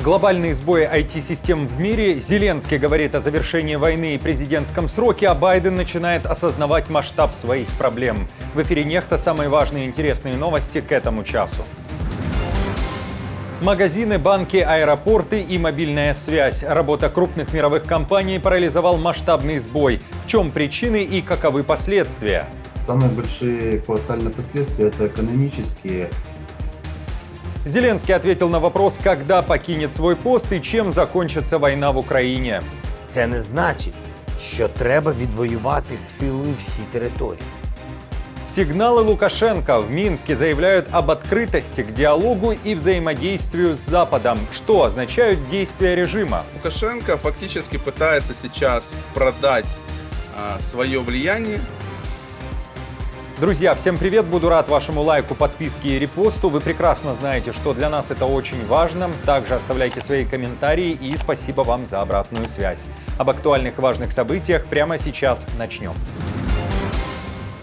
Глобальные сбои IT-систем в мире, Зеленский говорит о завершении войны и президентском сроке, а Байден начинает осознавать масштаб своих проблем. В эфире «Нехта» самые важные и интересные новости к этому часу. Магазины, банки, аэропорты и мобильная связь. Работа крупных мировых компаний парализовал масштабный сбой. В чем причины и каковы последствия? Самые большие колоссальные последствия – это экономические. Зеленский ответил на вопрос, когда покинет свой пост и чем закончится война в Україні. Це не значить, що треба відвоювати силою всі території. Сигналы Лукашенко в Минске заявляют об открытости к диалогу и взаимодействию с Западом. Что означают действия режима? Лукашенко фактически пытается сейчас продать свое влияние. Друзья, всем привет! Буду рад вашему лайку, подписке и репосту. Вы прекрасно знаете, что для нас это очень важно. Также оставляйте свои комментарии и спасибо вам за обратную связь. Об актуальных и важных событиях прямо сейчас начнем.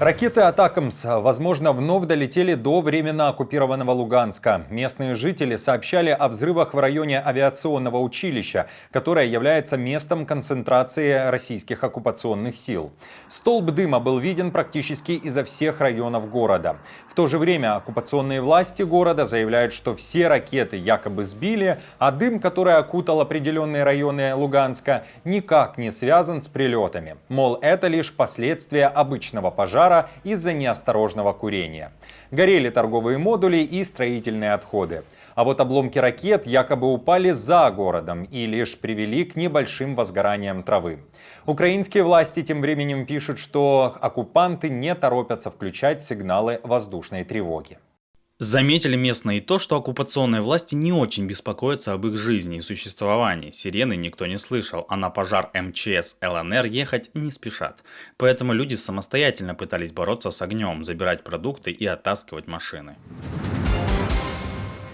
Ракеты «Атакамс», возможно, вновь долетели до временно оккупированного Луганска. Местные жители сообщали о взрывах в районе авиационного училища, которое является местом концентрации российских оккупационных сил. Столб дыма был виден практически изо всех районов города. В то же время оккупационные власти города заявляют, что все ракеты якобы сбили, а дым, который окутал определенные районы Луганска, никак не связан с прилетами. Мол, это лишь последствия обычного пожара из-за неосторожного курения. Горели торговые модули и строительные отходы. А вот обломки ракет якобы упали за городом и лишь привели к небольшим возгораниям травы. Украинские власти тем временем пишут, что оккупанты не торопятся включать сигналы воздушной тревоги. Заметили местные и то, что оккупационные власти не очень беспокоятся об их жизни и существовании. Сирены никто не слышал, а на пожар МЧС ЛНР ехать не спешат. Поэтому люди самостоятельно пытались бороться с огнем, забирать продукты и оттаскивать машины.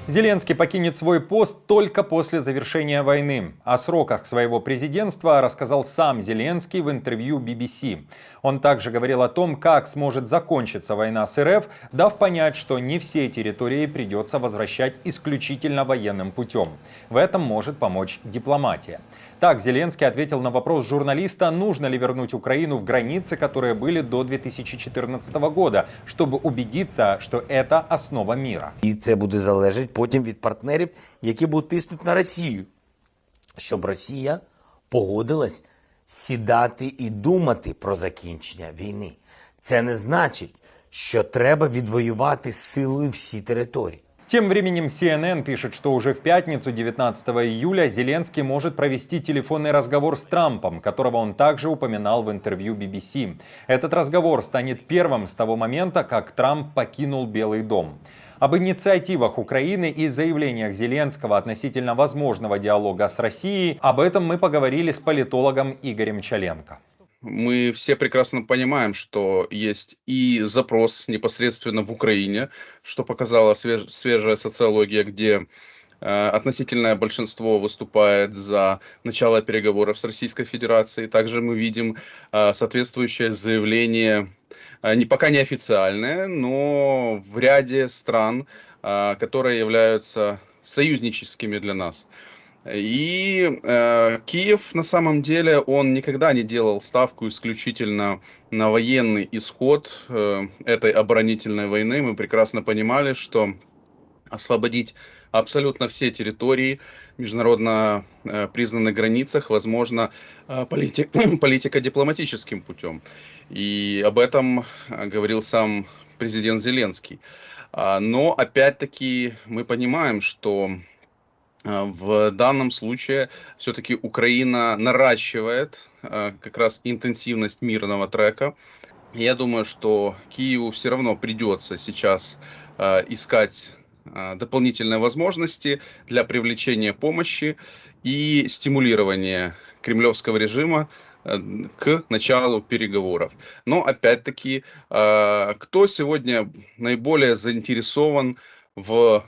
Зеленский покинет свой пост только после завершения войны. О сроках своего президентства рассказал сам Зеленский в интервью BBC. Он также говорил о том, как сможет закончиться война с РФ, дав понять, что не все территории придется возвращать исключительно военным путем. В этом может помочь дипломатия. Так Зеленский ответил на вопрос журналиста, нужно ли вернуть Украину в границы, которые были до 2014 года, чтобы убедиться, что это основа мира. І це буде залежати потім від партнерів, які будуть тиснути на Росію, щоб Росія погодилась сідати і думати про закінчення війни. Це не значить, що треба відвоювати силою всі території. Тем временем CNN пишет, что уже в пятницу, 19 июля, Зеленский может провести телефонный разговор с Трампом, которого он также упоминал в интервью BBC. Этот разговор станет первым с того момента, как Трамп покинул Белый дом. Об инициативах Украины и заявлениях Зеленского относительно возможного диалога с Россией, об этом мы поговорили с политологом Игорем Чаленко. Мы все прекрасно понимаем, что есть и запрос непосредственно в Украине, что показала свежая социология, где относительное большинство выступает за начало переговоров с Российской Федерацией. Также мы видим соответствующее заявление, пока не официальное, но в ряде стран, которые являются союзническими для нас. И Киев на самом деле он никогда не делал ставку исключительно на военный исход этой оборонительной войны. Мы прекрасно понимали, что освободить абсолютно все территории в международно признанных границах возможно политико-дипломатическим путем. И об этом говорил сам президент Зеленский. Но опять-таки мы понимаем, что в данном случае все-таки Украина наращивает как раз интенсивность мирного трека. Я думаю, что Киеву все равно придется сейчас искать дополнительные возможности для привлечения помощи и стимулирования кремлевского режима к началу переговоров. Но опять-таки, кто сегодня наиболее заинтересован в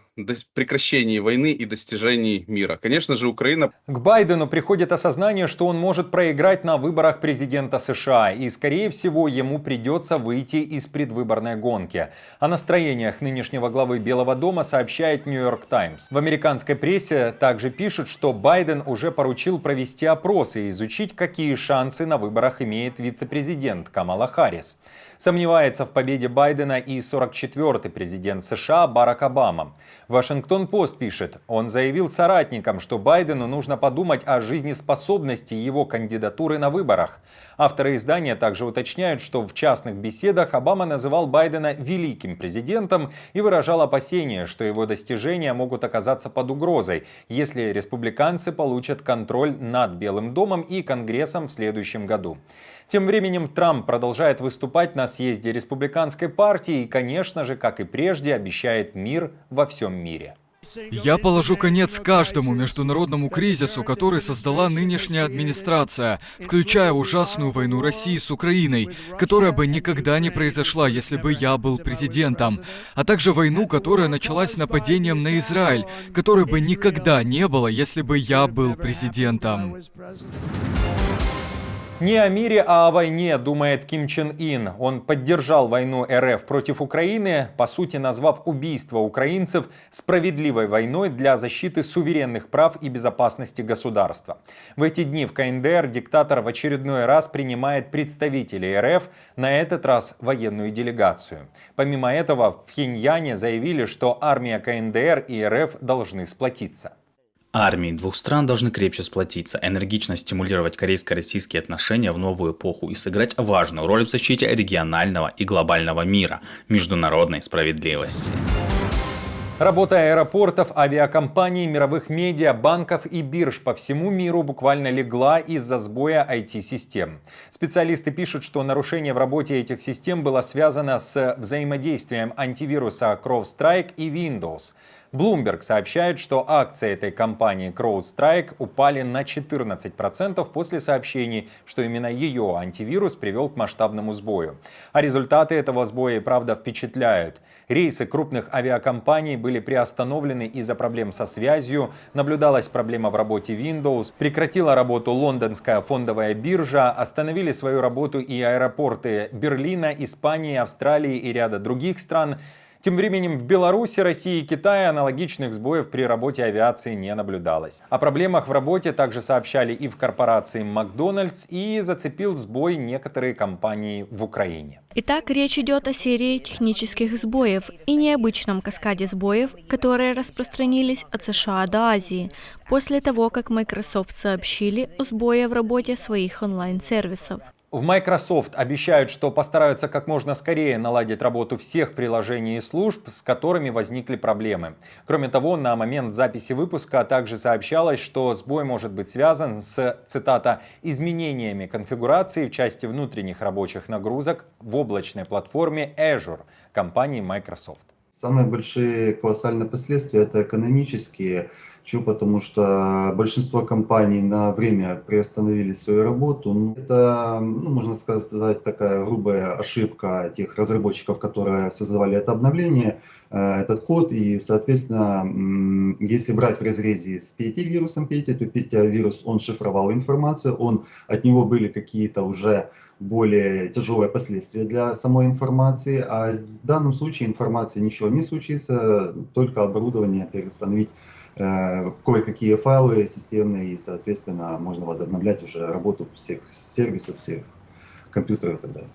прекращении войны и достижении мира. Конечно же, Украина... К Байдену приходит осознание, что он может проиграть на выборах президента США, и, скорее всего, ему придется выйти из предвыборной гонки. О настроениях нынешнего главы Белого дома сообщает Нью-Йорк Таймс. В американской прессе также пишут, что Байден уже поручил провести опросы и изучить, какие шансы на выборах имеет вице-президент Камала Харрис. Сомневается в победе Байдена и 44-й президент США Барак Обама. Вашингтон-Пост пишет, он заявил соратникам, что Байдену нужно подумать о жизнеспособности его кандидатуры на выборах. Авторы издания также уточняют, что в частных беседах Обама называл Байдена великим президентом и выражал опасения, что его достижения могут оказаться под угрозой, если республиканцы получат контроль над Белым домом и Конгрессом в следующем году. Тем временем Трамп продолжает выступать на съезде республиканской партии и, конечно же, как и прежде, обещает мир во всем мире. Я положу конец каждому международному кризису, который создала нынешняя администрация, включая ужасную войну России с Украиной, которая бы никогда не произошла, если бы я был президентом, а также войну, которая началась нападением на Израиль, которой бы никогда не было, если бы я был президентом. Не о мире, а о войне, думает Ким Чен Ын. Он поддержал войну РФ против Украины, по сути назвав убийство украинцев справедливой войной для защиты суверенных прав и безопасности государства. В эти дни в КНДР диктатор в очередной раз принимает представителей РФ, на этот раз военную делегацию. Помимо этого, в Пхеньяне заявили, что армия КНДР и РФ должны сплотиться. Армии двух стран должны крепче сплотиться, энергично стимулировать корейско-российские отношения в новую эпоху и сыграть важную роль в защите регионального и глобального мира, международной справедливости. Работа аэропортов, авиакомпаний, мировых медиа, банков и бирж по всему миру буквально легла из-за сбоя IT-систем. Специалисты пишут, что нарушение в работе этих систем было связано с взаимодействием антивируса CrowdStrike и Windows. Bloomberg сообщает, что акции этой компании CrowdStrike упали на 14% после сообщений, что именно ее антивирус привел к масштабному сбою. А результаты этого сбоя и правда впечатляют. Рейсы крупных авиакомпаний были приостановлены из-за проблем со связью, наблюдалась проблема в работе Windows, прекратила работу лондонская фондовая биржа, остановили свою работу и аэропорты Берлина, Испании, Австралии и ряда других стран. Тем временем в Беларуси, России и Китае аналогичных сбоев при работе авиации не наблюдалось. О проблемах в работе также сообщали и в корпорации Макдональдс, и зацепил сбой некоторые компании в Украине. Итак, речь идет о серии технических сбоев и необычном каскаде сбоев, которые распространились от США до Азии, после того, как Microsoft сообщили о сбое в работе своих онлайн-сервисов. В Microsoft обещают, что постараются как можно скорее наладить работу всех приложений и служб, с которыми возникли проблемы. Кроме того, на момент записи выпуска также сообщалось, что сбой может быть связан с, цитата, «изменениями конфигурации в части внутренних рабочих нагрузок в облачной платформе Azure» компании Microsoft. Самые большие колоссальные последствия это экономические. Чего? Потому что большинство компаний на время приостановили свою работу. Это, можно сказать, такая грубая ошибка тех разработчиков, которые создавали это обновление, этот код. И, соответственно, если брать в разрезе с PET-вирусом, то PET-вирус, он шифровал информацию, от него были какие-то уже более тяжелые последствия для самой информации. А в данном случае информации ничего не случится, только оборудование переустановить, кое-какие файлы системные, и, соответственно, можно возобновлять уже работу всех сервисов, всех компьютеров и так далее.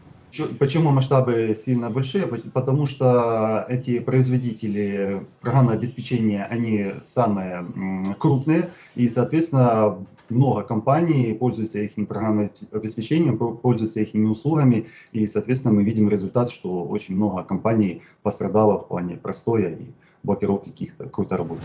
Почему масштабы сильно большие? Потому что эти производители программного обеспечения, они самые крупные, и, соответственно, много компаний пользуются их программным обеспечением, пользуются их услугами, и, соответственно, мы видим результат, что очень много компаний пострадало в плане простоя и блокировки какой-то работы.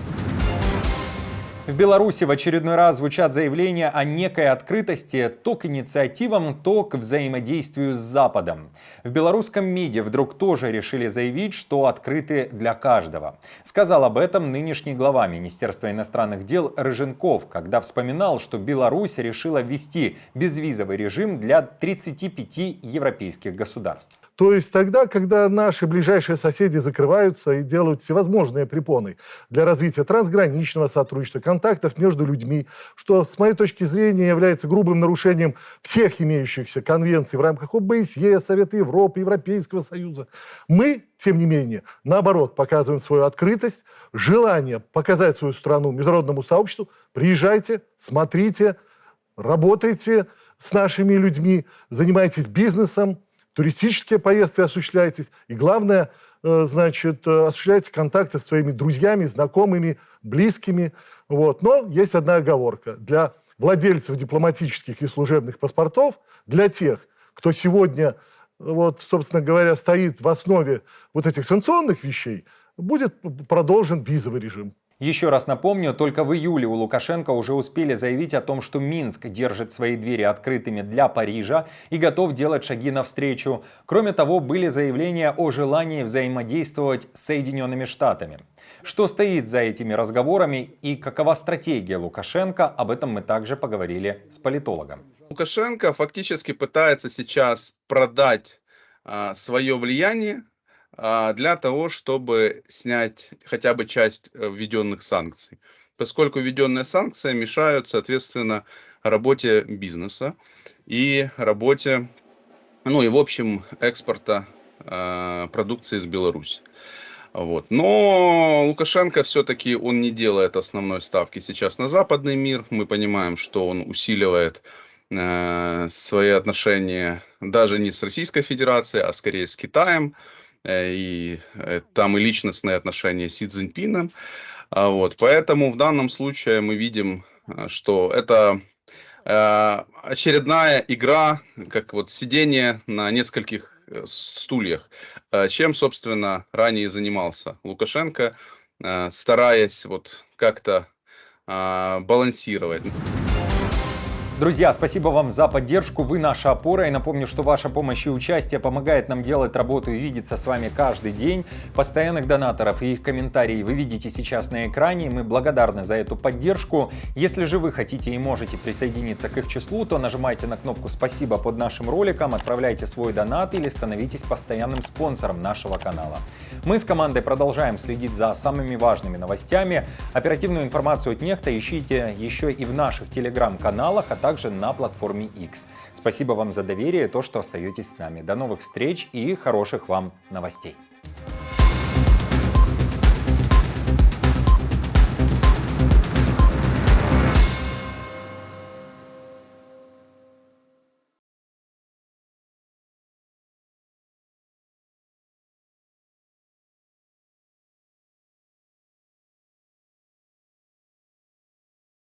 В Беларуси в очередной раз звучат заявления о некой открытости то к инициативам, то к взаимодействию с Западом. В белорусском МИДе вдруг тоже решили заявить, что открыты для каждого. Сказал об этом нынешний глава Министерства иностранных дел Рыженков, когда вспоминал, что Беларусь решила ввести безвизовый режим для 35 европейских государств. То есть тогда, когда наши ближайшие соседи закрываются и делают всевозможные препоны для развития трансграничного сотрудничества, контактов между людьми, что, с моей точки зрения, является грубым нарушением всех имеющихся конвенций в рамках ОБСЕ, Совета Европы, Европейского Союза, мы, тем не менее, наоборот, показываем свою открытость, желание показать свою страну международному сообществу. Приезжайте, смотрите, работайте с нашими людьми, занимайтесь бизнесом, туристические поездки осуществляйтесь. И главное, осуществляйте контакты с своими друзьями, знакомыми, близкими. Вот. Но есть одна оговорка. Для владельцев дипломатических и служебных паспортов, для тех, кто сегодня, собственно говоря, стоит в основе вот этих санкционных вещей, будет продолжен визовый режим. Еще раз напомню, только в июле у Лукашенко уже успели заявить о том, что Минск держит свои двери открытыми для Парижа и готов делать шаги навстречу. Кроме того, были заявления о желании взаимодействовать с Соединенными Штатами. Что стоит за этими разговорами и какова стратегия Лукашенко, об этом мы также поговорили с политологом. Лукашенко фактически пытается сейчас продать свое влияние для того, чтобы снять хотя бы часть введенных санкций. Поскольку введенные санкции мешают, соответственно, работе бизнеса и работе, и в общем, экспорта продукции из Беларуси. Вот. Но Лукашенко все-таки он не делает основной ставки сейчас на западный мир. Мы понимаем, что он усиливает свои отношения даже не с Российской Федерацией, а скорее с Китаем. И там и личностные отношения с Си Цзиньпином. Вот. Поэтому в данном случае мы видим, что это очередная игра, как сидение на нескольких стульях, чем, собственно, ранее занимался Лукашенко, стараясь как-то балансировать. Друзья, спасибо вам за поддержку, вы наша опора. И напомню, что ваша помощь и участие помогает нам делать работу и видеться с вами каждый день. Постоянных донаторов и их комментарии вы видите сейчас на экране. Мы благодарны за эту поддержку. Если же вы хотите и можете присоединиться к их числу, то нажимайте на кнопку «Спасибо» под нашим роликом, отправляйте свой донат или становитесь постоянным спонсором нашего канала. Мы с командой продолжаем следить за самыми важными новостями. Оперативную информацию от Нехта ищите еще и в наших телеграм-каналах, а также на платформе X. Спасибо вам за доверие и то, что остаетесь с нами. До новых встреч и хороших вам новостей.